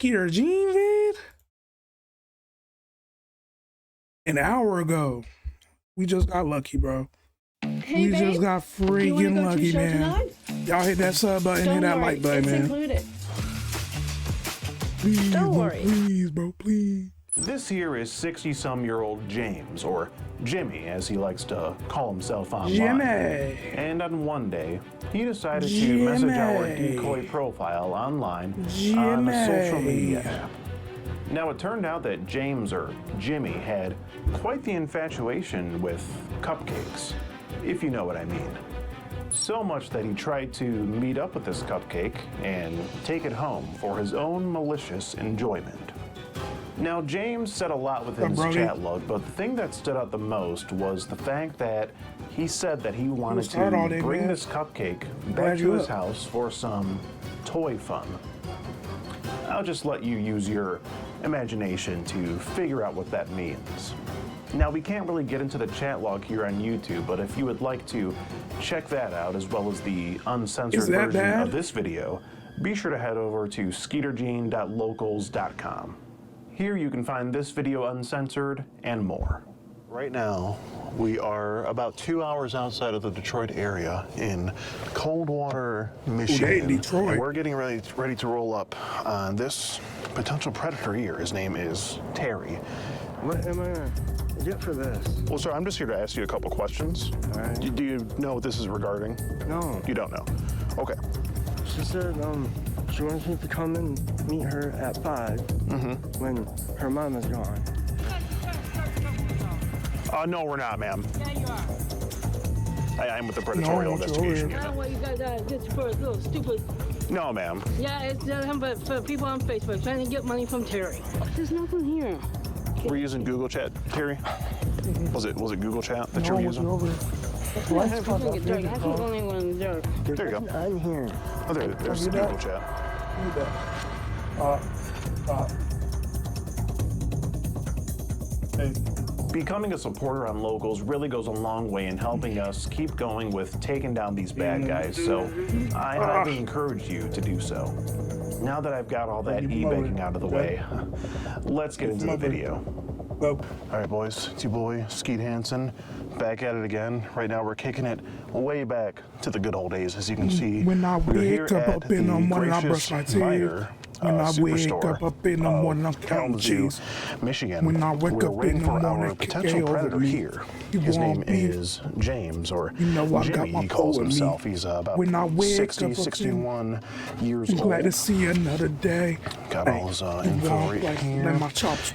Skeeter Gene vid? An hour ago. We just got lucky, bro. Hey, we just got freaking lucky, man. Y'all hit that sub button, hit that like button, man. Included. Please, Don't bro, worry. please, bro, please. This here is 60-some-year-old James, or Jimmy, as he likes to call himself online. Jimmy. And on one day, he decided to message our decoy profile online on a social media app. Now, it turned out that James, or Jimmy, had quite the infatuation with cupcakes, if you know what I mean. So much that he tried to meet up with this cupcake and take it home for his own malicious enjoyment. Now, James said a lot within his chat log, but the thing that stood out the most was the fact that he said that he wanted to bring this cupcake back to his house for some toy fun. I'll just let you use your imagination to figure out what that means. Now, we can't really get into the chat log here on YouTube, but if you would like to check that out, as well as the uncensored version of this video, be sure to head over to skeetergene.locals.com. Here you can find this video uncensored and more. Right now, we are about 2 hours outside of the Detroit area in Coldwater, Michigan. Detroit. And we're getting ready to roll up on this potential predator here. His name is Terry. What am I gonna get for this? Well, sir, I'm just here to ask you a couple questions. All right. Do you know what this is regarding? No. You don't know? Okay. She said, she wants me to come and meet her at 5 when her mom is gone. No, we're not, ma'am. Yeah, you are. I'm with the Predatorial Investigation I don't Unit. want you guys just for a little stupid. No, ma'am. Yeah, it's nothing but for people on Facebook trying to get money from Terry. There's nothing here. We're using Google Chat, Terry? Was it Google Chat that you were using? I think only one there. There you go. I'm here. Oh, there's the Google Chat. Hey. Becoming a supporter on Locals really goes a long way in helping us keep going with taking down these bad guys, so I highly encourage you to do so. Now that I've got all that e-begging out of the way, let's get into the video. All right, boys, it's your boy, Skeet Hansen, back at it again. Right now, we're kicking it way back to the good old days, as you can see. When I wake up in the morning, I brush my teeth. When I wake up in the morning, I'm counting cheese. Michigan. When I wake up in the morning, potential predator here. His name is James, or Jimmy, he calls himself. He's about 60, 61 years old. Glad to see another day. Got all his info right here.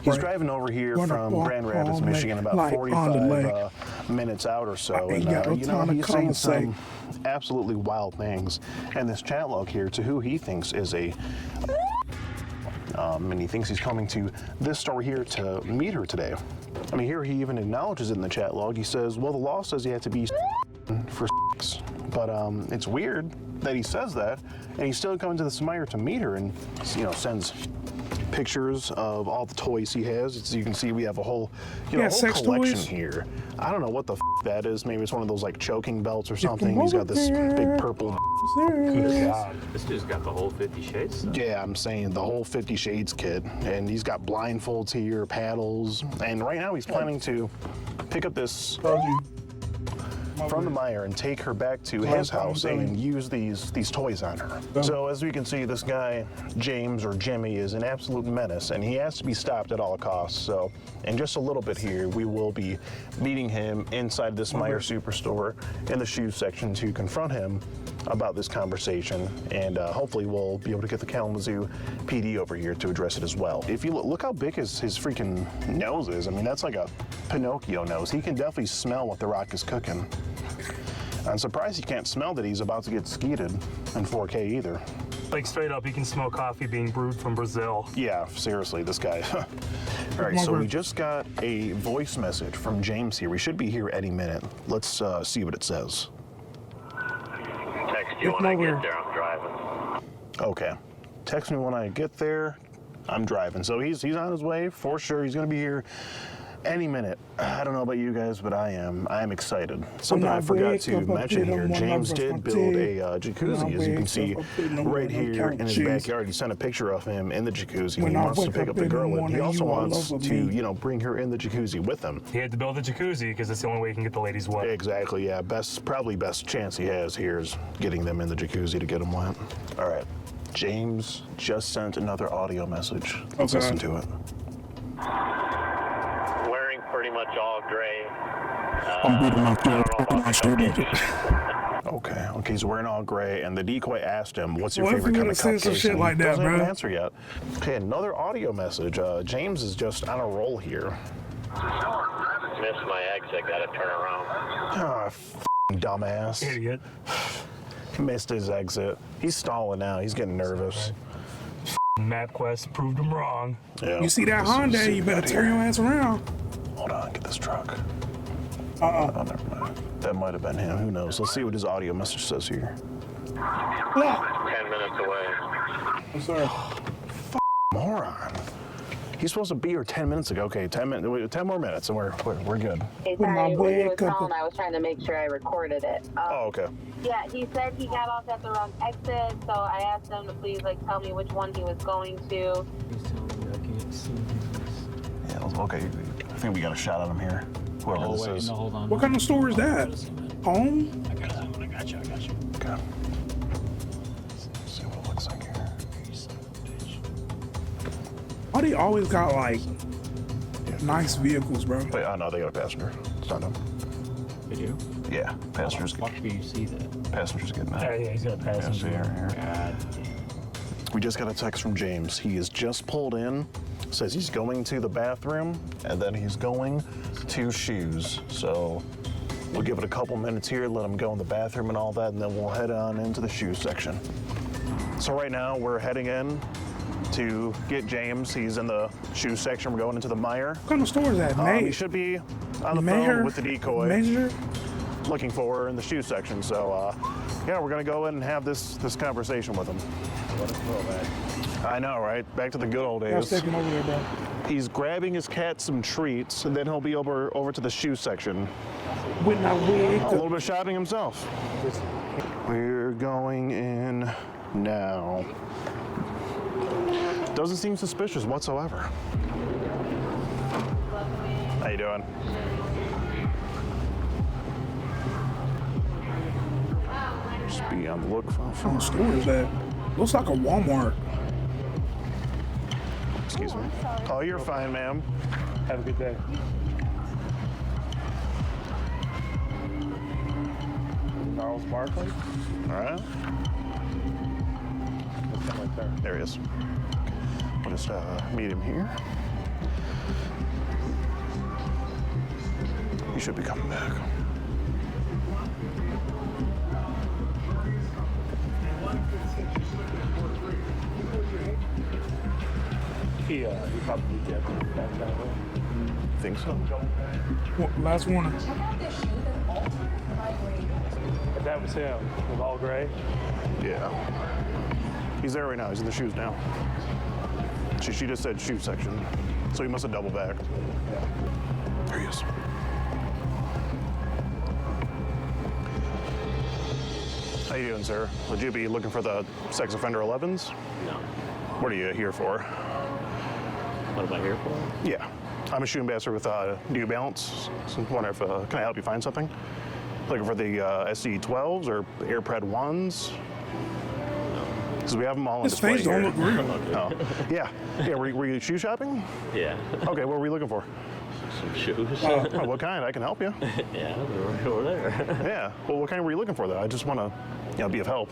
He's driving over here from Grand Rapids, Michigan, about 45 minutes out or so. And, you know, he's saying some absolutely wild things. And this chat log here to who he thinks is a... and he thinks he's coming to this store here to meet her today. I mean, here he even acknowledges it in the chat log. He says, well, the law says you have to be for sex. But it's weird that he says that, and he's still coming to the Smire to meet her, and, you know, sends pictures of all the toys he has. As you can see, we have a whole, whole collection here. I don't know what the that is. Maybe it's one of those like choking belts or something. He's got this big purple. Good God. This dude's got the whole 50 Shades stuff. Yeah, I'm saying the whole 50 Shades kit. And he's got blindfolds here, paddles. And right now he's planning to pick up this from the Meijer and take her back to his house and use these toys on her. So as we can see, this guy, James or Jimmy, is an absolute menace, and he has to be stopped at all costs. So in just a little bit here, we will be meeting him inside this Meijer Superstore in the shoes section to confront him about this conversation, and hopefully we'll be able to get the Kalamazoo PD over here to address it as well. If you look how big his freaking nose is. I mean, that's like a Pinocchio nose. He can definitely smell what the Rock is cooking. I'm surprised he can't smell that he's about to get skeeted in 4K either. Like straight up, you can smell coffee being brewed from Brazil. Yeah, seriously, this guy. All right, so we just got a voice message from James here. We should be here any minute. Let's see what it says. Text you when I get there, I'm driving. Okay. Text me when I get there, I'm driving. So he's on his way for sure. He's gonna be here any minute. I don't know about you guys, but I am excited. Something I forgot to mention here. James did build a jacuzzi, as you can see right here in his backyard. He sent a picture of him in the jacuzzi. He wants to pick up the girl, and he also wants to, you know, bring her in the jacuzzi with him. He had to build a jacuzzi because it's the only way he can get the ladies wet. Exactly, yeah. Probably best chance he has here is getting them in the jacuzzi to get them wet. All right. James just sent another audio message. Let's listen to it. Wearing pretty much all gray. I'm beating my Okay, he's wearing all gray, and the decoy asked him, what's your What if favorite he kind of would've said some cupcake? shit And like he that, doesn't have bro? an answer yet. Okay, another audio message. James is just on a roll here. Missed my exit, gotta turn around. Ah, f***ing dumbass. Idiot. He missed his exit. He's stalling now. He's getting nervous. MapQuest proved him wrong. Yeah. You see that Honda, you better turn your ass around. Hold on, get this truck. Oh, never mind. That might have been him. Who knows? Let's see what his audio message says here. 10 minutes away. I'm sorry. Moron. He's supposed to be here 10 minutes ago. Okay, 10 more minutes, and we're good. Hey, When my sorry, when he was wake up- calling, I was trying to make sure I recorded it. Oh, okay. Yeah, he said he got off at the wrong exit, so I asked him to please, like, tell me which one he was going to. He's telling me I can't see this. Yeah, okay. I think we got a shot at him here. Whoever this is. No, hold on. What kind of store is that? Home? I got you. Okay. Let's see what it looks like here. Why they always got like nice vehicles, bro? Wait, oh no, they got a passenger. It's not him. Did you? Yeah, passengers. Fuck, do you see that? Passengers getting out. Yeah, he's got a passenger. Here. God. We just got a text from James. He is just pulled in. Says he's going to the bathroom and then he's going to shoes. So we'll give it a couple minutes here, let him go in the bathroom and all that, and then we'll head on into the shoes section. So right now we're heading in to get James. He's in the shoes section. We're going into the Meijer. What kind of store is that? He should be on the phone with the decoy, Major? looking for her in the shoe section. So yeah, we're gonna go in and have this conversation with him. What a throwback. I know, right? Back to the good old What's days. taking over there, bro? He's grabbing his cat some treats, and then he'll be over to the shoe section. When I wake A up. little bit of shopping himself. We're going in now. Doesn't seem suspicious whatsoever. How you doing? Just be on the look for. What kind of store is that? Looks like a Walmart. Excuse me. Oh, you're fine, ma'am. Have a good day. Gnarls Barkley? All right. Right there. There he is. We'll just meet him here. He should be coming back. He probably did back that way. Think so. What, last one. That was him with all gray. Yeah. He's there right now. He's in the shoes now. She just said shoe section, so he must have double back. There he is. How you doing, sir? Would you be looking for the sex offender 11s? No. What are you here for? What am I here for? Yeah. I'm a shoe ambassador with New Balance. So I wonder if, can I help you find something? Looking for the SC12s or AirPred 1s? Because we have them all on His display face here. don't look real. Oh. Yeah. Were you shoe shopping? Yeah. Okay, what were you looking for? Some shoes. Oh, what kind? I can help you. Yeah, they're right over there. Yeah. Well, what kind were you looking for, though? I just want to, be of help.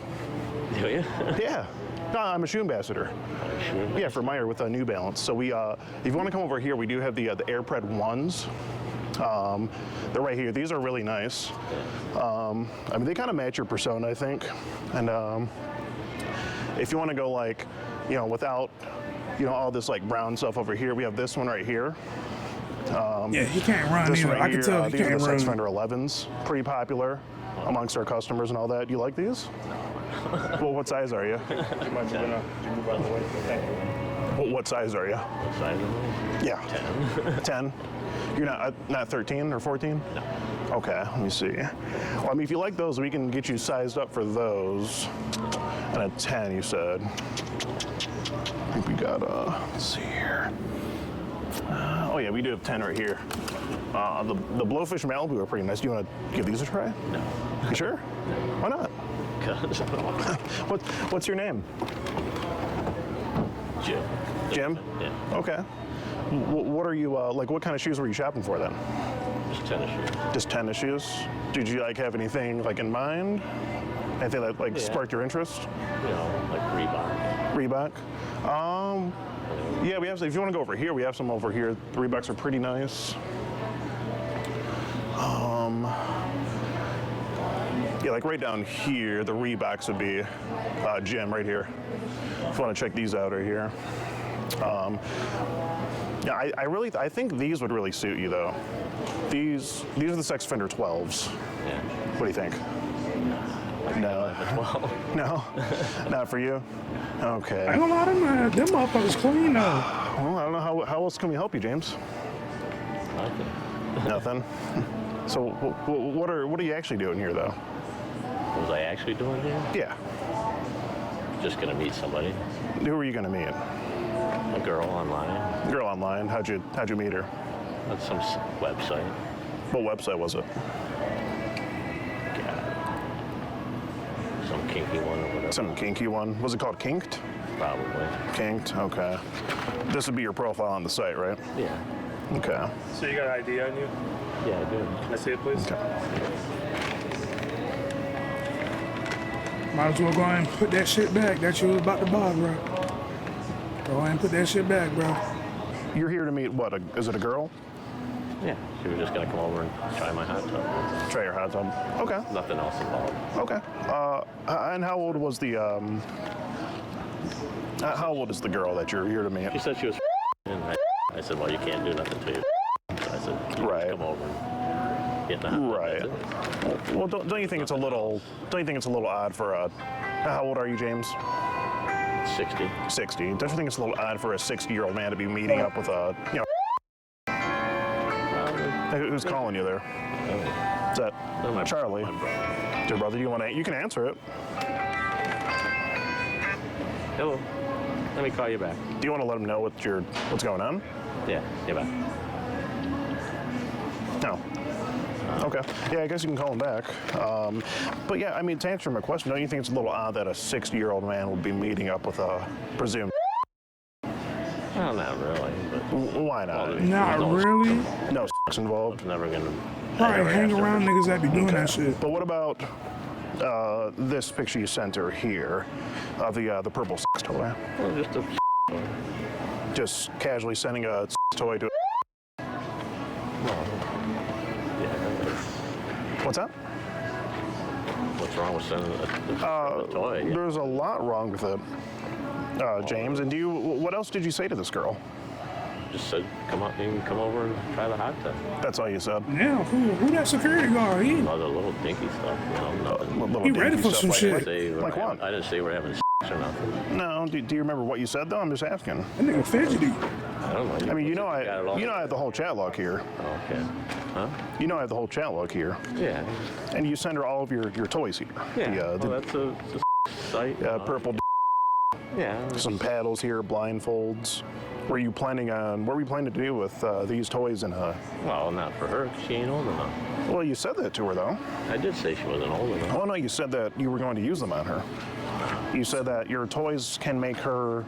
Do you? Yeah. No, I'm a shoe ambassador. Yeah, for Meijer with New Balance. So we, if you want to come over here, we do have the AirPred 1s. They're right here. These are really nice. I mean, they kind of match your persona, I think. And if you want to go like, without, all this like brown stuff over here, we have this one right here. Yeah, he can't run This either. right I can here, tell he these are can't the Sex run. Offender 11s. Pretty popular amongst our customers and all that. You like these? Well, what size are you? You might be gonna move out of the way. Thank you. What size are you? What size am I? Yeah. 10. 10. You're not 13 or 14? No. Okay, let me see. Well, I mean, if you like those, we can get you sized up for those. And a 10, you said. I think we got, let's see here. Oh yeah, we do have 10 right here. The Blowfish Malibu are pretty nice. Do you want to give these a try? No. You sure? Why not? What's your name? Jim. Jim? Yeah. Okay. What are you, like, what kind of shoes were you shopping for then? Just tennis shoes. Just tennis shoes? Did you, like, have anything, like, in mind? Anything that, like, sparked your interest? You know, like Reebok. Reebok? Yeah, we have some. If you want to go over here, we have some over here. The Reeboks are pretty nice. Yeah, like right down here, the Reeboks would be Jim right here. If you want to check these out right here. Yeah, I think these would really suit you though. These are the Sex Fender 12s. Yeah. What do you think? No. No? Not for you? Okay. I ain't gonna lie, them motherfuckers clean though. Well, I don't know how else can we help you, James? Nothing. Nothing. So what are you actually doing here though? What was I actually doing here? Yeah. Just gonna meet somebody. Who are you gonna meet? A girl online. Girl online. How'd you meet her? At some website. What website was it? Some kinky one or whatever. Some kinky one. Was it called Kinked? Probably. Kinked. Okay. This would be your profile on the site, right? Yeah. Okay. So you got an ID on you? Yeah, I do. Can I see it, please? Might as well go ahead and put that shit back that you was about to buy, bro. Go ahead and put that shit back, bro. You're here to meet what? Is it a girl? Yeah. She was just gonna come over and try my hot tub. Try your hot tub. Okay. Nothing else involved. Okay. And how old was the how old is the girl that you're here to meet? She said she was and I said, well, you can't do nothing to you. So I said, you Right. just come over and get in the hot tub. Right. That's it. Well, don't you think it's a little odd for a? How old are you, James? 60. 60. Don't you think it's a little odd for a 60-year-old man to be meeting up with a, who's calling you there? Is that Charlie? My brother. Your brother? You can answer it. Hello. Let me call you back. Do you want to let him know what's going on? Yeah, get back. No. Okay. Yeah, I guess you can call him back. But yeah, I mean, to answer my question, don't you think it's a little odd that a 60-year-old man would be meeting up with a presumed? Well, not really, but Why not? Not really. No sex involved. I'm never gonna. Probably hang around niggas that be doing that shit. But what about this picture you sent her here of the purple sex toy? Well, just a. Just casually sending a sex toy to. What's that? What's wrong with sending a toy? There's a lot wrong with it, James. And what else did you say to this girl? Just said, come over and try the hot tub. That's all you said? Yeah, who that security guard? He All the little dinky stuff, nothing. Little He ready dinky for stuff some like shit. that. Like what? I didn't say we're having sex or nothing. No, do you remember what you said though? I'm just asking. that nigga fidgety. I don't know. I mean, got it all. I have the whole chat log here. Oh, okay. Huh? You know I have the whole chat log here. Yeah. And you send her all of your toys here. Yeah. The, Well, that's a site. purple, Yeah. some paddles here, blindfolds. What were you planning to do with these toys in a? Well, not for her, 'cause she ain't old enough. Well, you said that to her though. I did say she wasn't old enough. Oh no, you said that you were going to use them on her. You said that your toys can make her,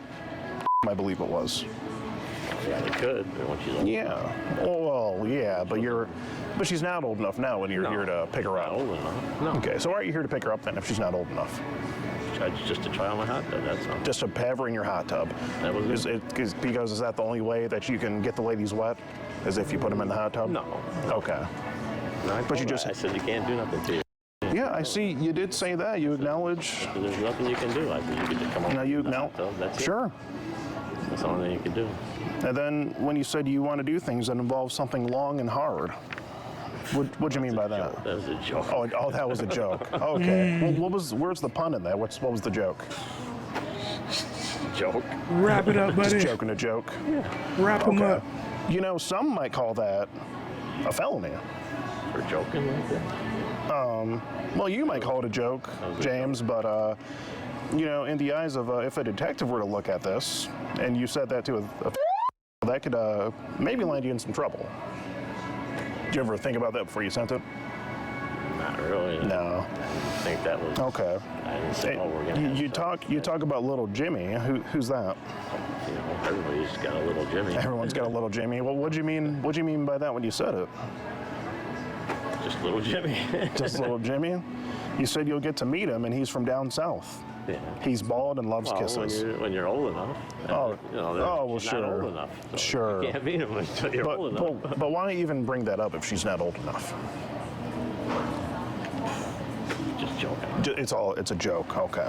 I believe it was. Yeah, they could, but when she's old. Yeah. Well, yeah, but she's not old enough now when you're No, here to pick her Not up. old enough. No. Okay, so why are you here to pick her up then if she's not old enough? Just to try on my hot tub, that's all. Just to have her in your hot tub. That was it. Because is that the only way that you can get the ladies wet? Is if you put them in the hot tub? No. Okay. No, But you just- I said you can't do nothing to you. Yeah, I see. You did say that. You acknowledge. There's nothing you can do. I said you could just come over. Now you in the know. hot tub, that's it. Sure. That's the only thing you can do. And then when you said you want to do things that involve something long and hard, what'd you mean by that? That was a joke. Oh, that was a joke. Okay. Well, where's the pun in that? What was the joke? joke. Wrap it up, buddy. Just joking a joke. Wrap them Okay. up. You know, some might call that a felony. For joking like that. Well, you might call it a joke, James, but you know, in the eyes of if a detective were to look at this and you said that to a that could maybe land you in some trouble. Did you ever think about that before you sent it? Not really. No. I think that was. Okay. I didn't say, Hey, oh, we're gonna. you talk about little Jimmy. Who's that? You know, everybody's got a little Jimmy. Everyone's got a little Jimmy. Well, what'd you mean by that when you said it? Just little Jimmy. Just little Jimmy? You said you'll get to meet him, and he's from down south. Yeah. He's bald and loves Well, kisses. when you're old enough. Oh, you know, oh, well, she's sure. not old enough. So Sure. You can't meet him until you're old enough. But why even bring that up if she's not old enough? Just joking. It's a joke. Okay.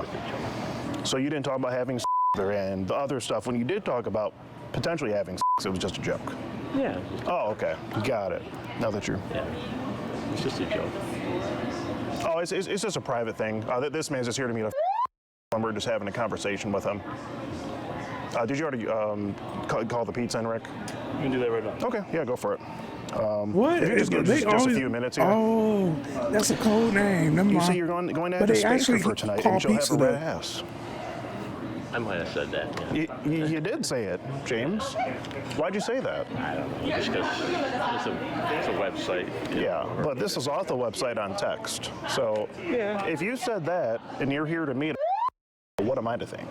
So you didn't talk about having and the other stuff. When you did talk about potentially having it was just a joke. Yeah. Oh, okay. Got it. Now that you're. Yeah. It's just a joke. Oh, it's just a private thing. This man's just here to meet a and we're just having a conversation with him. Did you already call the pizza in, Rick? You can do that right now. Okay, yeah, go for it. What? If you just give us just a few minutes here. Oh, that's a code name. Never You mind. say you're going to But have they a steak actually for tonight, call and she'll have pizza a red though. ass. I might have said that. Yeah. You did say it, James. Why'd you say that? I don't know. Just because it's a website. Yeah, but this is off the website on text. So if you said that and you're here to meet, what am I to think?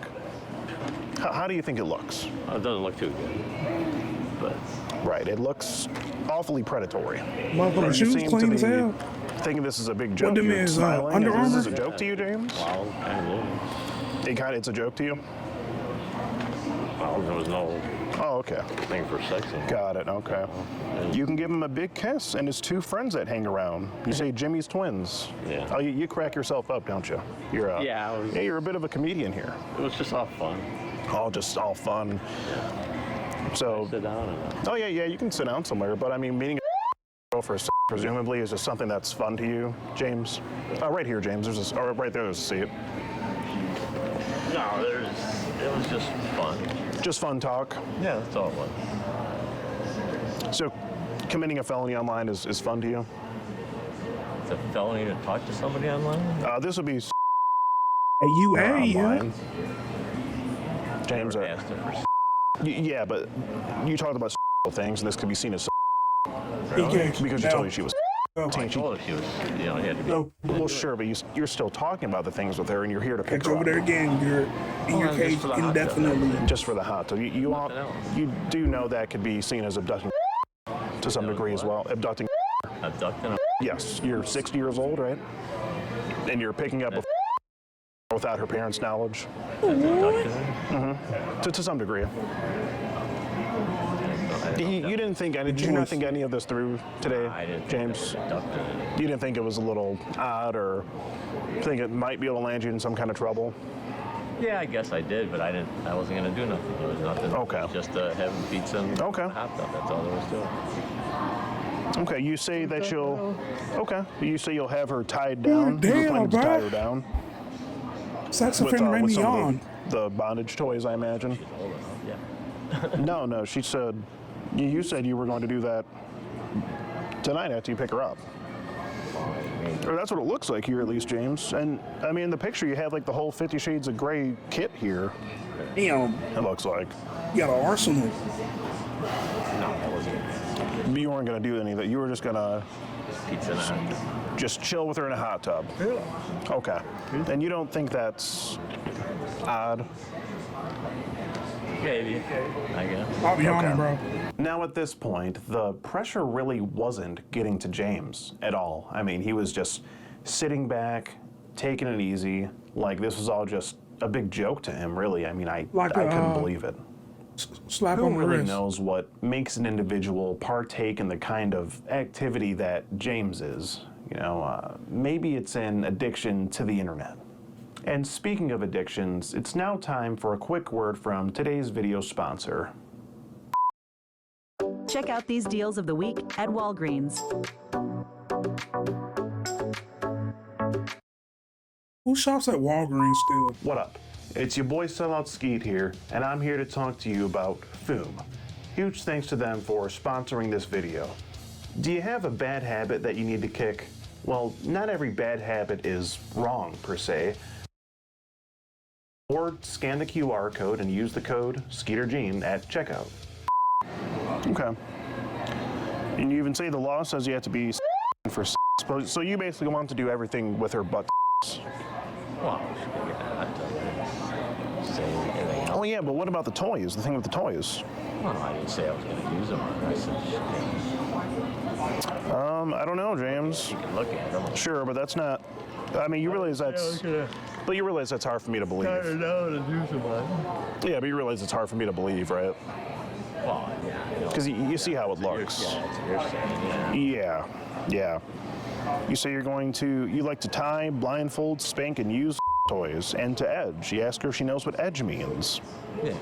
How do you think it looks? It doesn't look too good. But Right, it looks awfully predatory. Motherfucking You shoes seem to clean as be hell. Thinking this is a big joke. them You're is, smiling. Under Is this Armour? a joke to you, James? well, kind of. It's a joke to you? Well, there was no Oh, okay. thing for sex. Got it, okay. You can give him a big kiss and his two friends that hang around. You say Jimmy's twins. Yeah. Oh, you crack yourself up, don't you? You're Yeah, I was- you're a bit of a comedian here. It was just all fun. All fun. So, Sit down and oh yeah, you can sit down somewhere, but I mean, meeting a girl for a presumably is just something that's fun to you, James? Right here, James. Right there, there's a seat. no, it was just fun. Just fun talk. Yeah, that's all it was. So, committing a felony online is fun to you? It's a felony to talk to somebody online? This would be Hey, you, online. James, Never asked him for yeah, but you talked about things, and this could be seen as Okay. because you told me she was. I told her she was, you know, he had to be. No, Well, sure, but you're still talking about the things with her, and you're here to pick catch her over up. there again. You're in your just cage for the hot tub. indefinitely. Just for the hot tub. Nothing else. You do know that could be seen as abducting to some degree as well. Abducting. Abducting him. Yes, you're 60 years old, right? And you're picking up a without her parents' knowledge. Abducting him. To some degree. You didn't think any? Did you not think any of this through today, I didn't James? think that was abducting. You didn't think it was a little odd, or think it might be able to land you in some kind of trouble? Yeah, I guess I did, but I wasn't gonna do nothing. There was nothing. Okay. It was just having pizza and Okay. a hot dog. That's all there was to it. Okay, you say that you'll. Okay, you say you'll have her tied down. damn, You're planning to tie bro. her down Sex offender made me some yawn. of the bondage toys, I imagine. Old enough, yeah. No, she said. You said you were going to do that tonight after you pick her up. Or that's what it looks like here, at least, James. And I mean, in the picture, you have like the whole 50 Shades of Grey kit here. Damn, It looks like. you got an arsenal. No, I wasn't. You weren't going to do any of that. You were just going to Pizza and a hot dog. just chill with her in a hot tub. Okay. And you don't think that's odd? Maybe. I guess. I'll be honest, bro. Now at this point, the pressure really wasn't getting to James at all. I mean, he was just sitting back, taking it easy, like this was all just a big joke to him, really. I mean, I couldn't believe it. Slap Who on the really wrist. knows what makes an individual partake in the kind of activity that James is? You know, maybe it's an addiction to the internet. And speaking of addictions, it's now time for a quick word from today's video sponsor. Check out these deals of the week at Walgreens. Who shops at Walgreens still? What up? It's your boy Sellout Skeet here, and I'm here to talk to you about Foom. Huge thanks to them for sponsoring this video. Do you have a bad habit that you need to kick? Well, not every bad habit is wrong, per se. Or scan the QR code and use the code SkeeterGene at checkout. Okay. And you even say the law says you have to be for so you basically want to do everything with her butt. Well, say anything else. Oh yeah, but what about the toys? The thing with the toys? Well, I didn't say I was going to use them. I said, I don't know, James. you can look at them. Sure, but that's not. I mean, you realize that's. But you realize that's hard for me to believe. Yeah, but you realize it's hard for me to believe, right? Well, yeah. Because you see how it looks. You're saying, yeah. Yeah. You say you like to tie, blindfold, spank, and use toys, and to edge. You ask her if she knows what edge means. Yeah.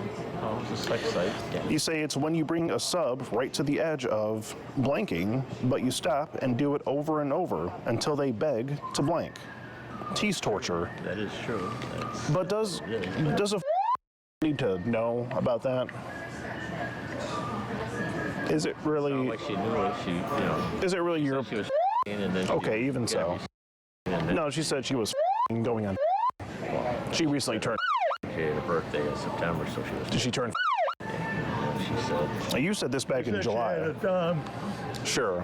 Oh, it's a sex site. Yeah. You say it's when you bring a sub right to the edge of blanking, but you stop and do it over and over until they beg to blank. Tease torture. That is true. But does a need to know about that? Is it really? Like she knew it. She, Is it really your? She was and then Okay, even so. No, she said she was going on. She recently turned. She had a birthday in September, so she was. Did she turn? She said. You said this back in July. Sure.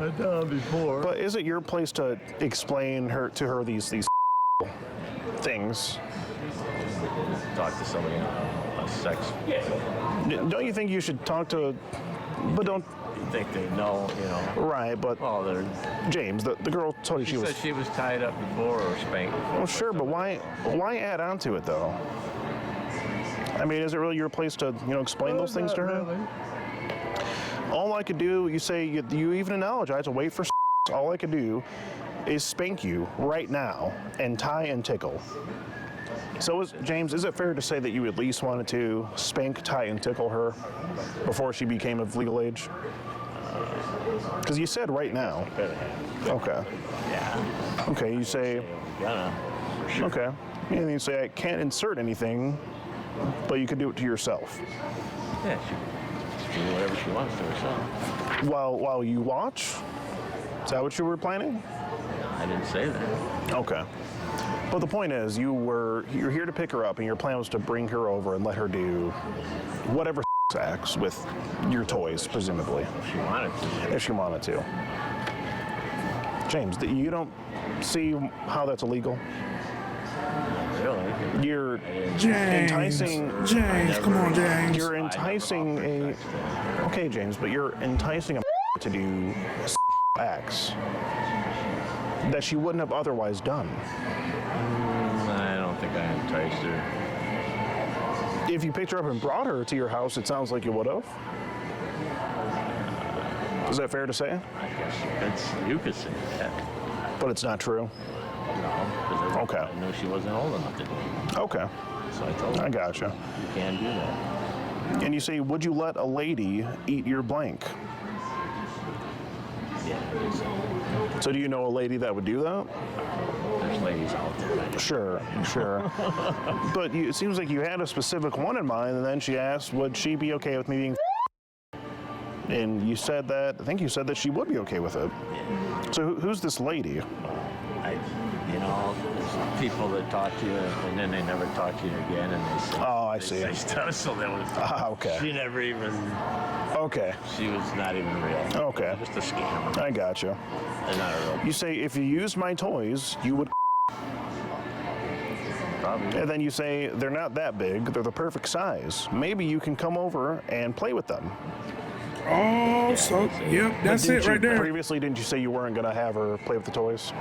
Before. But is it your place to explain to her these things? Talk to somebody on sex. Don't you think you should talk to? But don't. You think they know, Right, but Well, they're. James, the girl told you She she was. said she was tied up before or spanked before. Well, sure, but why add on to it though? I mean, is it really your place to explain those things to her? Really. All I could do, you say, you even acknowledge I have to wait for. All I could do is spank you right now and tie and tickle. So, James, is it fair to say that you at least wanted to spank, tie, and tickle her before she became of legal age? Because you said right now. Okay. Yeah. Okay, you say. Gonna. Sure. Okay. And you say I can't insert anything, but you could do it to yourself. Yeah, she can do whatever she wants to herself. While you watch? Is that what you were planning? I didn't say that. Okay. But the point is, you're here to pick her up, and your plan was to bring her over and let her do whatever acts with your toys, presumably. If she wanted to. If she wanted to. James, you don't see how that's illegal? Really? You're James. enticing. James, come on, James. You're enticing a. Okay, James, but you're enticing a to do acts that she wouldn't have otherwise done. I don't think I enticed her. If you picked her up and brought her to your house, it sounds like you would have. Is that fair to say? I guess you could say that. But it's not true. No, because Okay. I knew she wasn't old enough to do it. Okay, So I told her, I gotcha. you can't do that. And you say, would you let a lady eat your blank? Yeah, So do you know a lady that would do that? there's ladies out there. I know. Sure. But it seems like you had a specific one in mind, and then she asked, would she be okay with me being and you said that, I think you said that she would be okay with it. So who's this lady? There's people that talk to you, and then they never talk to you again, and they say, Oh, I see. They say stuff, so that was, Okay. she never even, Okay. she was not even real. Okay. Just a scam. I gotcha. And not a real. You say, if you used my toys, you would. Probably. And then you say, they're not that big, they're the perfect size. Maybe you can come over and play with them. Oh, so, yep, that's Didn't it right you- there. Previously, didn't you say you weren't going to have her play with the toys?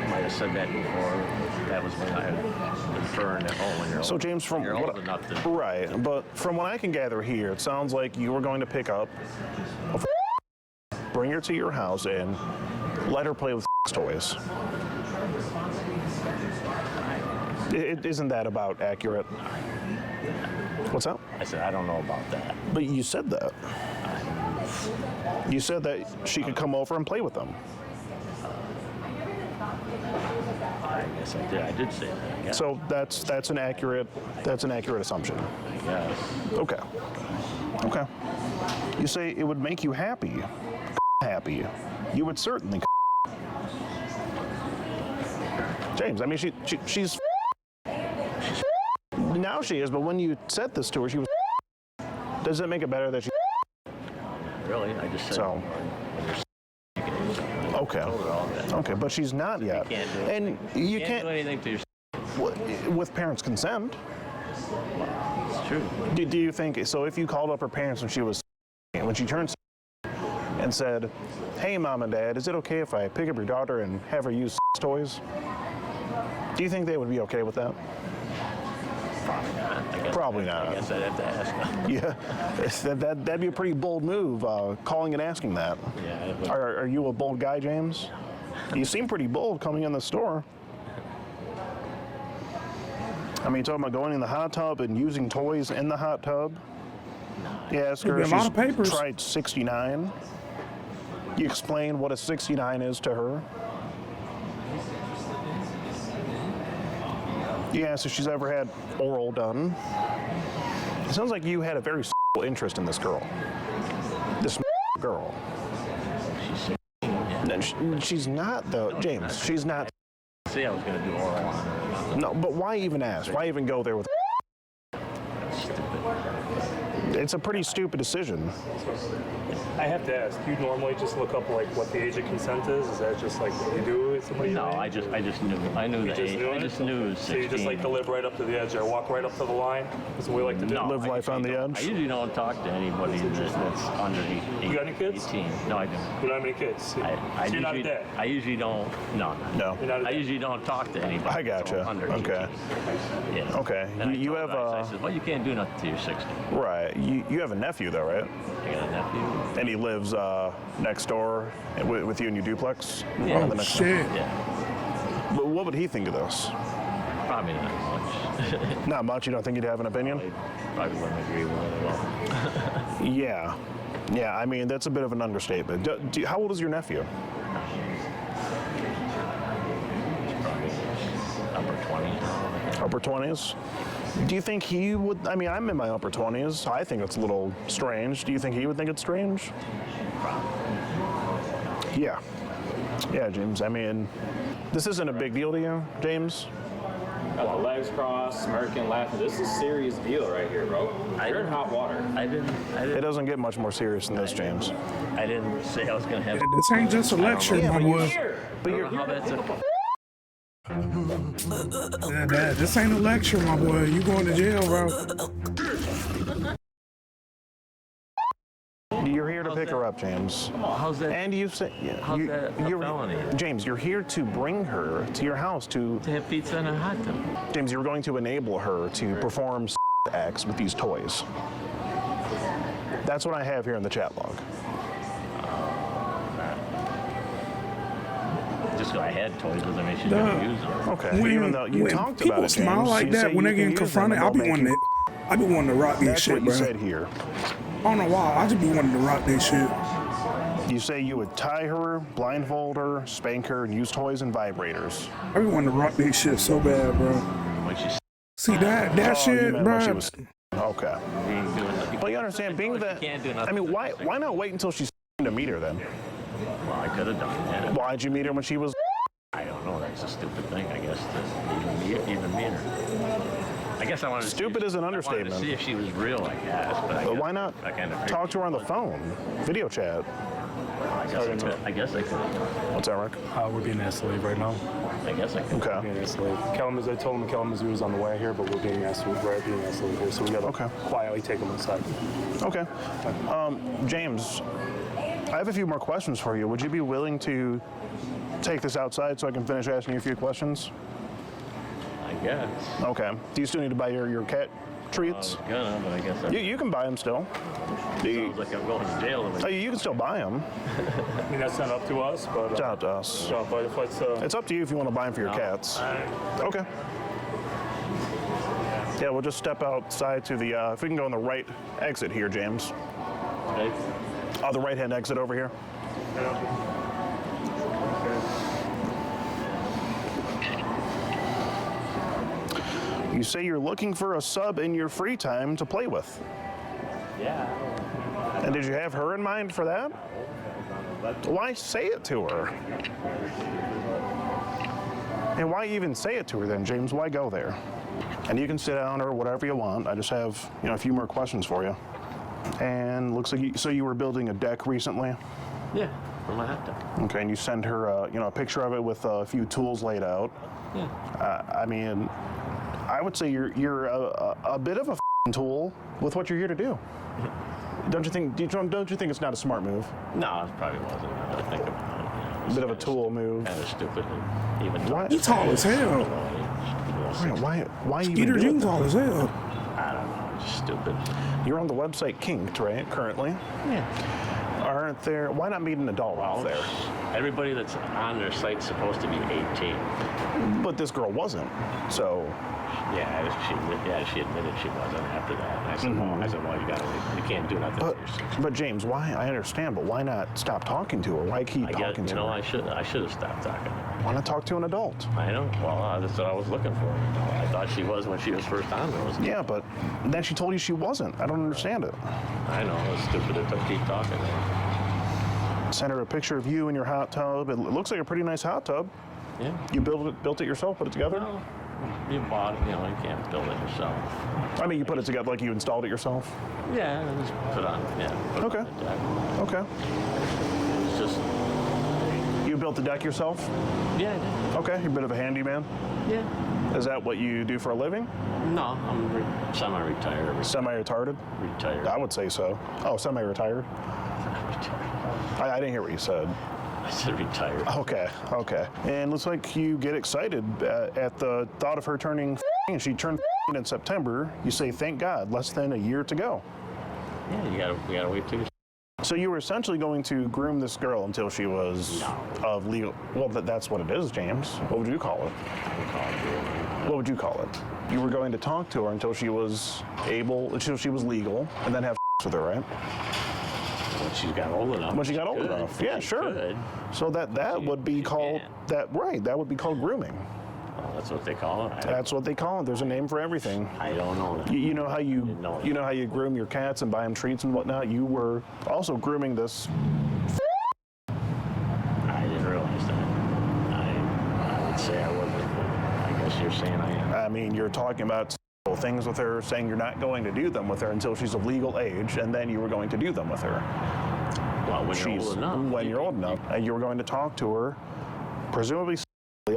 Might have said that before. That was when I was inferring that, when you're So old, James, from you're what old enough to. right, but from what I can gather here, it sounds like you were going to pick up, bring her to your house, and let her play with toys. Isn't that about accurate? What's up? I said, I don't know about that. But you said that. You said that she could come over and play with them. I guess I did. I did say that. Yeah. So that's an accurate assumption. I guess. Okay. Okay. You say it would make you happy. Happy. You would certainly. James, I mean, she's now she is, but when you said this to her, she was. Does it make it better that she? Really? I just said. So. Okay. Okay, but she's not yet. You can't do it. And you can't do anything to yourself. With parents' consent. It's true. Do you think so? If you called up her parents when she turned and said, "Hey, Mom and Dad, is it okay if I pick up your daughter and have her use toys?" Do you think they would be okay with that? Probably not. Probably not. I guess I'd have to ask them. Yeah, that'd be a pretty bold move, calling and asking that. Yeah. But Are you a bold guy, James? You seem pretty bold coming in the store. I mean, talking about going in the hot tub and using toys in the hot tub. You ask her if she's tried 69. You explain what a 69 is to her. You ask if she's ever had oral done. It sounds like you had a very interest in this girl. This girl. She's not, though. James, she's not. See, I was going to do oral on her. No, but why even ask? Why even go there with? Stupid. It's a pretty stupid decision. I have to ask, you normally just look up like what the age of consent is? Is that just like what you do with somebody? No, I just knew. I knew the age. I just knew it was 16. So you just like to live right up to the edge or walk right up to the line? That's what we like to do? No, Live life on the edge? I usually don't talk to anybody that's under 18. You got any kids? 18. No, I don't. You don't have any kids? So you're not a dad? I usually don't. No. No. You're not a I dad? usually don't talk to anybody. I gotcha. Under Okay. 18. Yeah. Okay. And You I have told her, I said, well, you can't do nothing till you're 16. right. You have a nephew though, right? I got a nephew. And he lives next door with you in your duplex. Yeah. On the Oh, next shit. Yeah. But what would he think of this? Probably not much. Not much. You don't think he'd have an opinion? I probably wouldn't agree with it at all. Yeah. Yeah. I mean, that's a bit of an understatement. How old is your nephew? Probably upper 20s. Upper 20s. Do you think he would? I mean, I'm in my upper 20s. I think it's a little strange. Do you think he would think it's strange? Yeah. Yeah, James. I mean, this isn't a big deal to you, James? Got the legs crossed, smirking, laughing. This is a serious deal right here, bro. You're in hot water. I didn't. It doesn't get much more serious than this, James. I didn't say I was going to have. This ain't just a lecture, my boy. But you're How that's a. Yeah, this ain't a lecture, my boy. You going to jail, bro. You're here to pick her up, James. How's that? And you say, How's that a felony? James, you're here to bring her to your house to have pizza in a hot tub. James, you're going to enable her to perform acts with these toys. That's what I have here in the chat log. Just go ahead, toys doesn't mean she's going to use them. Okay. When, Even though you when talked people about it, smile James, like you that say when you they can getting use them confronted, and I be they'll wanting make to. I be wanting to rock this That's shit, what you bro. said here. I don't know why. I just be wanting to rock this shit. You say you would tie her, blindfold her, spank her, and use toys and vibrators. I be wanting to rock this shit so bad, bro. When she's See that you shit, meant bro. when she was okay. doing nothing. Well, you understand, being that. Can't do nothing. I mean, why not wait until she's to meet her then? Well, I could have done that. Why'd you meet her when she was? I don't know. That's a stupid thing, I guess, to even meet her. I guess I wanted to Stupid is an understatement. I wanted to see if she was real, I guess. But I But guess why not I kind of talk to her on the phone, video chat? I guess I could. What's that, Rick? We're being asked to leave right now. I guess I could. Okay. Being asked to leave. I told him Kalamazoo was on the way here, but we're being asked to leave here, so we gotta quietly take him inside. Okay. James, I have a few more questions for you. Would you be willing to take this outside so I can finish asking you a few questions? I guess. Okay. Do you still need to buy your cat treats? I was gonna, but I guess I You can buy them still. sounds like I'm going to jail. If You can still buy them. I mean, that's not up to us, but It's up to us. but if it's It's up to you if you want to buy them for your cats. Okay. Yeah, we'll just step outside to the, if we can go on the right exit here, James. okay. The right-hand exit over here. You say you're looking for a sub in your free time to play with. Yeah. And did you have her in mind for that? Why say it to her? And why even say it to her then, James? Why go there? And you can sit down or whatever you want. I just have, a few more questions for you. And looks like you were building a deck recently? Yeah, for my hot tub. Okay, and you send her, a picture of it with a few tools laid out. Yeah. I would say you're a bit of a tool with what you're here to do. Don't you think it's not a smart move? No, it probably wasn't. Now that I think about it. A bit of a tool move. Kind of stupid. And even Why? He's tall as hell. Why you Skeeter Jean's tall as hell. I don't know. Just stupid. You're on the website Kinked, right? Currently. Yeah. Aren't there? Why not meet an adult out there? Everybody that's on their site's supposed to be 18. But this girl wasn't. So. Yeah, she admitted she wasn't after that. And I said, well, you can't do nothing. But James, why? I understand, but why not stop talking to her? Why keep talking to her? I should have stopped talking to her. Why not talk to an adult? I know. Well, that's what I was looking for. I thought she was when she was first on there. Wasn't Yeah, but then she told you she wasn't. I don't understand it. I know. It's stupid to keep talking. Sent her a picture of you in your hot tub. It looks like a pretty nice hot tub. Yeah. You built it yourself, put it together? Well, you bought it. You can't build it yourself. I mean, you put it together like you installed it yourself? Yeah, just put on. Yeah. Okay. Okay. It's just. You built the deck yourself? Yeah, I did. Okay, you're a bit of a handyman? Yeah. Is that what you do for a living? No, I'm semi-retired. Semi-retarded? Retired. I would say so. Oh, semi-retired? I didn't hear what you said. I said retired. Okay. And looks like you get excited at the thought of her turning and she turned in September. You say, thank God, less than a year to go. Yeah, you gotta wait till. So you were essentially going to groom this girl until she was of legal. Well, that's what it is, James. What would you call it? What would you call it? You were going to talk to her until she was until she was legal, and then have with her, right? When she got old enough. When she got old enough, yeah, sure. Could. So that would be called that would be called grooming. Well, that's what they call it. That's what they call it. There's a name for everything. I don't know that. You know how you groom your cats and buy them treats and whatnot. You were also grooming this. I didn't realize that. I would say I wasn't. I guess you're saying I am. I mean, you're talking about things with her, saying you're not going to do them with her until she's of legal age, and then you were going to do them with her. Well, when you're old enough. When you're old enough, and you were going to talk to her, presumably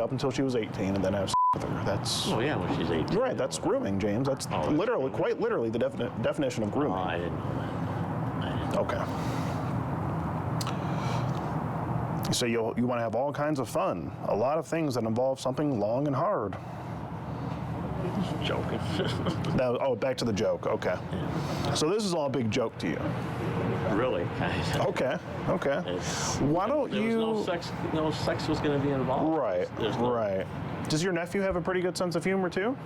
up until she was 18, and then have with her. That's. Oh yeah, when she's 18. Right, that's grooming, James. That's literally, quite literally, the definition of grooming. Oh, I didn't know that. Okay. So you want to have all kinds of fun, a lot of things that involve something long and hard. Joking. Now, back to the joke. Okay. Yeah. So this is all a big joke to you. Really? Okay. Why don't you? No sex was going to be involved. Right. Right. Does your nephew have a pretty good sense of humor too?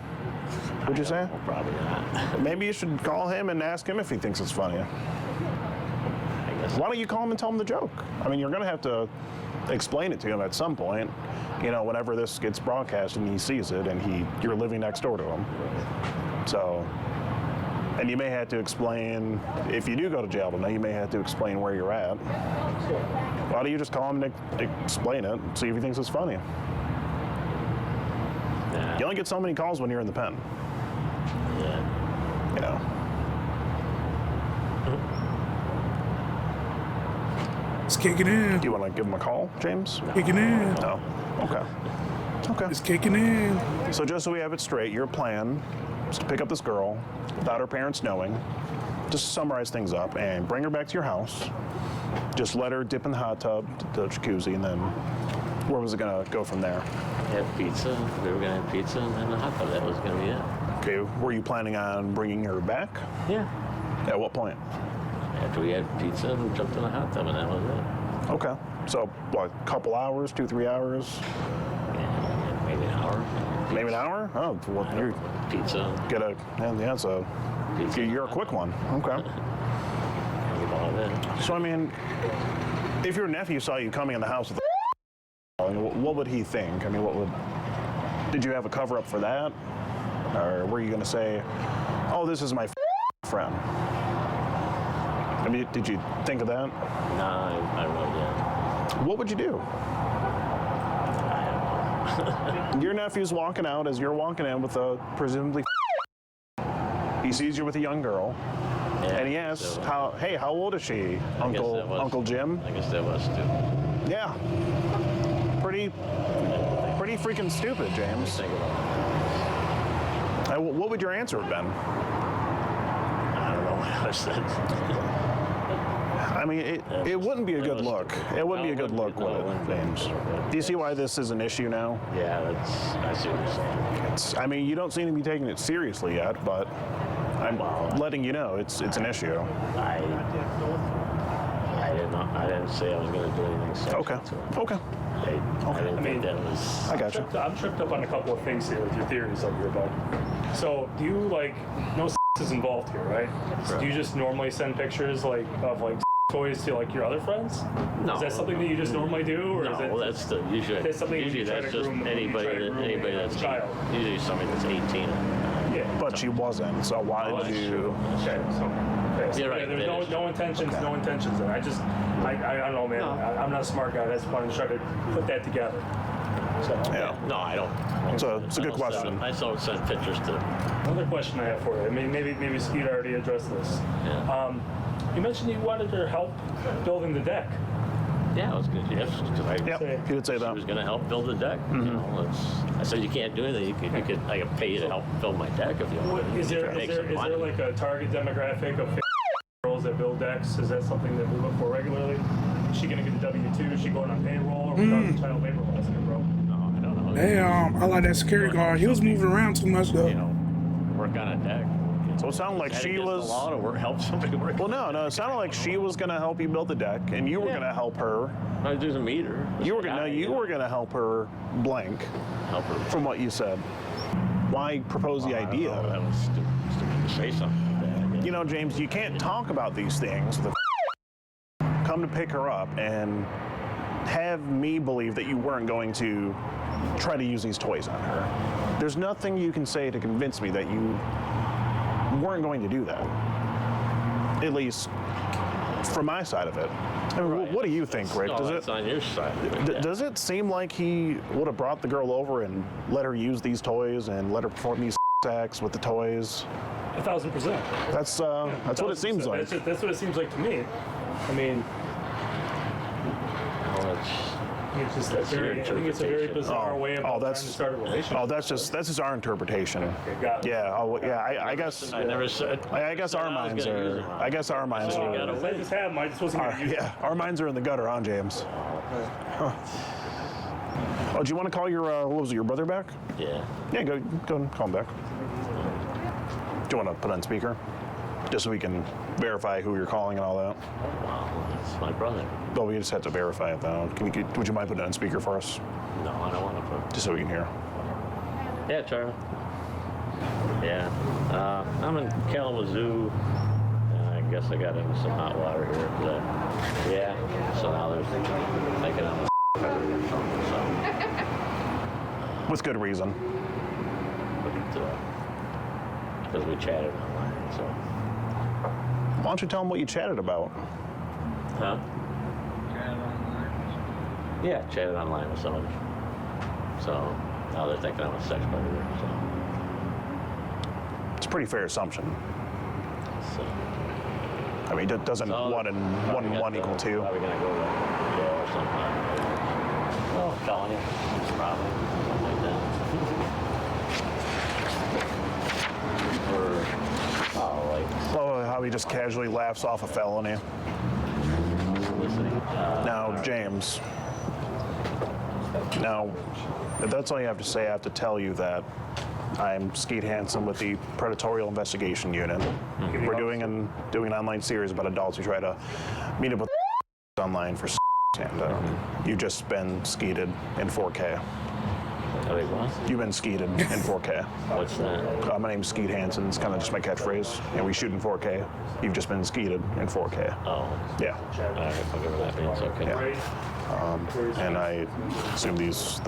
Would you say? Well, probably not. Maybe you should call him and ask him if he thinks it's funny. I guess. Why don't you call him and tell him the joke? I mean, you're going to have to explain it to him at some point. Whenever this gets broadcast and he sees it, and you're living next door to him. So, and you may have to explain, if you do go to jail tonight, you may have to explain where you're at. Why don't you just call him and explain it, see if he thinks it's funny? Yeah. You only get so many calls when you're in the pen. Yeah. It's kicking in. Do you want to give him a call, James? Kicking in. No. Okay. It's kicking in. So just so we have it straight, your plan is to pick up this girl without her parents knowing, just summarize things up, and bring her back to your house. Just let her dip in the hot tub, the jacuzzi, and then where was it going to go from there? Have pizza. We were going to have pizza and the hot tub. That was going to be it. Okay. Were you planning on bringing her back? Yeah. At what point? After we had pizza and jumped in the hot tub, and that was it. Okay. So, what, a couple hours, 2-3 hours? Yeah, maybe an hour. Maybe an hour? Oh, well, you pizza. So Pizza. You're a quick one. Okay. So, I mean, if your nephew saw you coming in the house with what would he think? I mean, did you have a cover-up for that? Or were you going to say, oh, this is my friend? I mean, did you think of that? No, I really didn't. What would you do? I don't know. Your nephew's walking out as you're walking in with a presumably he sees you with a young girl, Yeah, and he asks, "How old is she, Uncle Jim?" I guess that was stupid. Yeah. Pretty freaking stupid, James. Think about it. What would your answer have been? I don't know what I said. I mean, it wouldn't be a good look. It wouldn't be a good look, would it, James? Do you see why this is an issue now? Yeah, I see what you're saying. I mean, you don't seem to be taking it seriously yet, but I'm letting you know it's an issue. I didn't say I was going to do anything sexual. Okay. I didn't think that was. I got you. I'm tripped up on a couple of things here with your theories over here, bud. So, do you no is involved here, right? So do you just normally send pictures of toys to your other friends? No. Is that something that you just normally do, or is it? No, that's the usually. That's something usually you try that's to just groom, anybody that's child. Usually somebody that's 18. Yeah. But she wasn't, so why Oh, did that's you? true. Okay. You're right. There's no intentions. Okay. No intentions. And I don't know, man. No. I'm not a smart guy. I just wanted to try to put that together. So, Yeah. No, I don't. It's a good question. I don't send pictures to. Another question I have for you. I mean, maybe Skeeter already addressed this. Yeah. You mentioned you wanted her help building the deck. Yeah, I was good. Yes, because Yep, you did say She that. was going to help build the deck. You know, I said you can't do anything. I could pay you to help build my deck if you want. Is there Make some money. like a target demographic of girls that build decks? Is that something that we look for regularly? Is she going to get a W-2? Is she going on payroll, or without child labor laws here, bro? No, I don't know. Hey, I like that security guard. He was moving around too much though. You know, work on a deck. So it sounded like she was. The law to help somebody work. Well, no. It sounded like she was going to help you build the deck, and you were going to help her. I do the meter. You were going to help her blank. Help her. From what you said. Why propose the idea? I don't know, that was stupid to say something like that. You know, James, you can't talk about these things. Come to pick her up and have me believe that you weren't going to try to use these toys on her. There's nothing you can say to convince me that you weren't going to do that. At least from my side of it. I mean, Right. what do you think, Rick? No, that's on your side. Does it seem like he would have brought the girl over and let her use these toys and let her perform these acts with the toys? 1,000%. That's what it seems like. That's what it seems like to me. I mean, it's just I think it's a very bizarre way of trying to start a relationship. Oh, that's just our interpretation. Okay, got it. Yeah. Oh, yeah. I guess. I never said. I guess our minds are. I guess our minds you are. gotta I just had them. I just wasn't going to use them. Yeah. Our minds are in the gutter, on James. Huh. Oh, do you want to call your what was it, your brother back? Yeah. Yeah. Go and call him back. Do you want to put on speaker, just so we can verify who you're calling and all that? Wow, that's my brother. But we just have to verify it though. Would you mind putting it on speaker for us, No, I don't want to put. just so we can hear? Yeah, Charlie. Yeah. I'm in Kalamazoo. I guess I got into some hot water here. But, yeah. So now they're thinking I'm a so. With good reason. Because we chatted online, so. Why don't you tell them what you chatted about? Huh? Yeah, chatted online with somebody. So now they're thinking I'm a sex predator. It's a pretty fair assumption. So. I mean, doesn't one and one equal two? Probably gonna go to jail or something. Oh, felony, probably something like that. Oh, how he just casually laughs off a felony. Now, James. Now, if that's all you have to say, I have to tell you that I'm Skeet Hansen with the Predatorial Investigation Unit. We're doing an online series about adults who try to meet up with online for and you've just been skeeted in 4K. Wait, what? You've been skeeted in 4K. What's that? My name's Skeet Hansen. It's kind of just my catchphrase. And we shoot in 4K. You've just been skeeted in 4K. Oh. Yeah. All right, whatever that means, okay. Yeah. And I assume this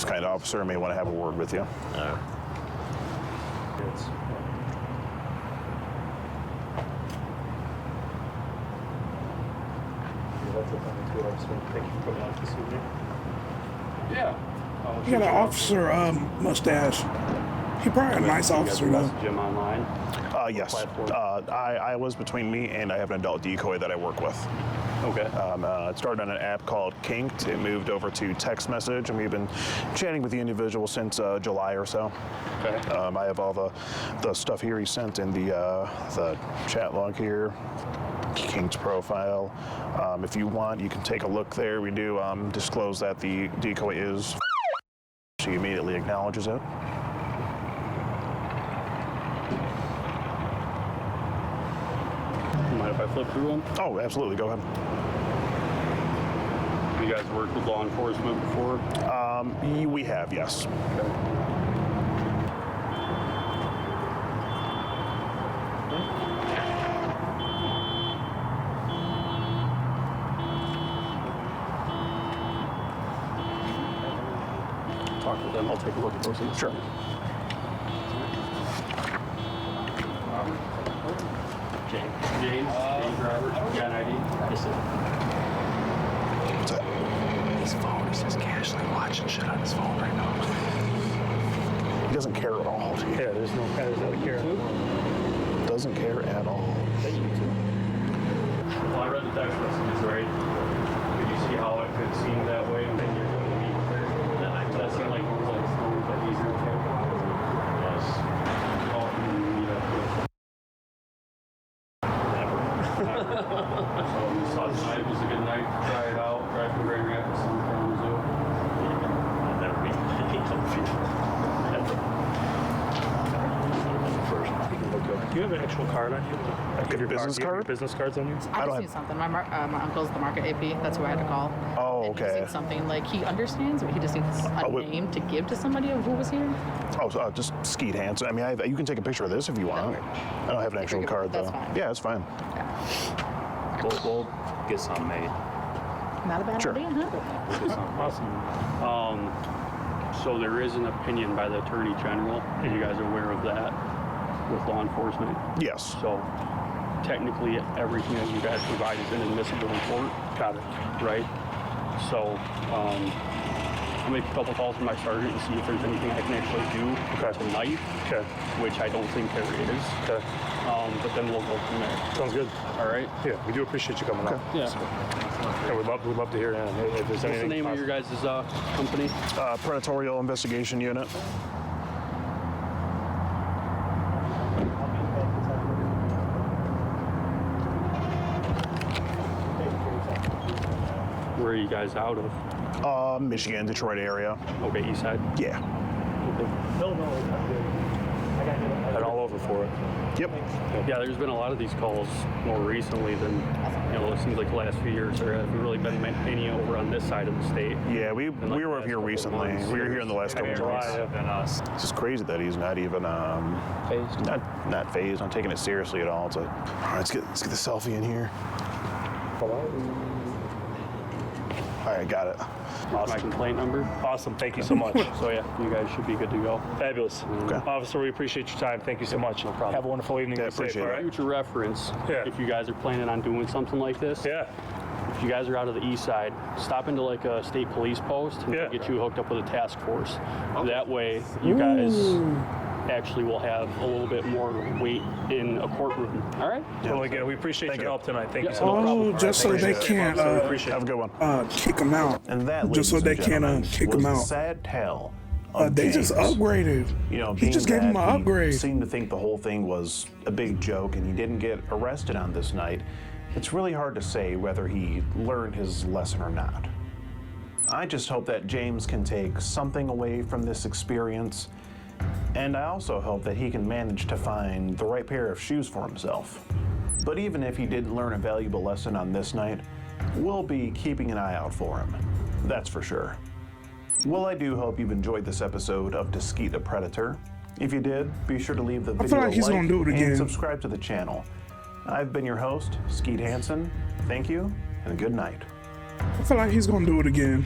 kind of officer may want to have a word with you. All right. that's it on the tour. So thank you for coming out this evening. Yeah. He got an officer mustache. He probably a nice officer though. Message him online. Yes. I was between me and I have an adult decoy that I work with. Okay. It started on an app called Kinked. It moved over to text message, and we've been chatting with the individual since July or so. Okay. I have all the stuff here he sent in the chat log here. Kinked profile. If you want, you can take a look there. We do disclose that the decoy is. She immediately acknowledges it. Mind if I flip through them? Oh, absolutely. Go ahead. You guys worked with law enforcement before? We have, yes. Talk with them. I'll take a look at those. Sure. James Robert, you got an ID? Yes, sir. What's that? His phone, he's just casually watching shit on his phone right now. He doesn't care at all. Yeah, there's no care. Doesn't care at all. Well, I read the text messages, right? Could you see how it could seem that way? And then you're going to be clear. That seemed like it was like a bit easier to take. Yes. Oh, you meet up with. So we saw tonight was a good night to try it out. Drive to Grand Rapids and from the zoo. Never been Do you have an actual card on you? Like a business card? Business cards on you? I just need something. My uncle's the market AP. That's who I had to call. Oh, And he just okay. needs something like he understands, but he just needs a name to give to somebody of who was here. Oh, so, just Skeet Hansen. I mean, you can take a picture of this if you want. I don't have an actual card though. That's fine. Yeah, it's fine. We'll get some made. Not a bad Sure. idea, huh? We'll get some. Awesome. So there is an opinion by the Attorney General. Are you guys aware of that with law enforcement? Yes. So technically everything that you guys provide is inadmissible in court. Got it. Right? So I'll make a couple calls to my sergeant and see if there's anything I can actually do tonight, which I don't think there is. But then we'll go from there. Sounds good. All right? Yeah, we do appreciate you coming out. Yeah. So, yeah, we'd love to hear if there's What's anything. the name of your guys' company? Predatorial Investigation Unit. Where are you guys out of? Michigan, Detroit area. Okay, east side? Yeah. And all over for it. Yep. Yeah, there's been a lot of these calls more recently than, it seems like the last few years. There haven't really been many over on this side of the state. Yeah, we were up here recently. We were here in the last couple of months. It's just crazy that he's not even phased. Not phased on taking it seriously at all. It's like, all right, let's get the selfie in here. All right, got it. My complaint number. Awesome. Thank you so much. So yeah, you guys should be good to go. Fabulous. Okay. Officer, we appreciate your time. Thank you so much. No problem. Have a wonderful evening. Yeah, Be safe, appreciate all it. right? Future reference, if you guys are planning on doing something like this, Yeah. if you guys are out of the east side, stop into like a state police post and Yeah. get you hooked up with a task force. That way, you guys actually will have a little bit more weight in a courtroom. All right? Well, again, we appreciate Thank your you. help tonight. Thank you so Oh, much. just so they can't Have a good one. kick him out. And that, Just so ladies they and gentlemen, can't kick was him the out. sad tale of They just James. upgraded. You know, He just gave him an he upgrade. seemed to think the whole thing was a big joke and he didn't get arrested on this night. It's really hard to say whether he learned his lesson or not. I just hope that James can take something away from this experience, and I also hope that he can manage to find the right pair of shoes for himself. But even if he didn't learn a valuable lesson on this night, we'll be keeping an eye out for him. That's for sure. Well, I do hope you've enjoyed this episode of To Skeet the Predator. If you did, be sure to leave the feel video like he's gonna do it and again. subscribe to the channel. I've been your host, Skeet Hansen. Thank you, and good night. I feel like he's gonna do it again.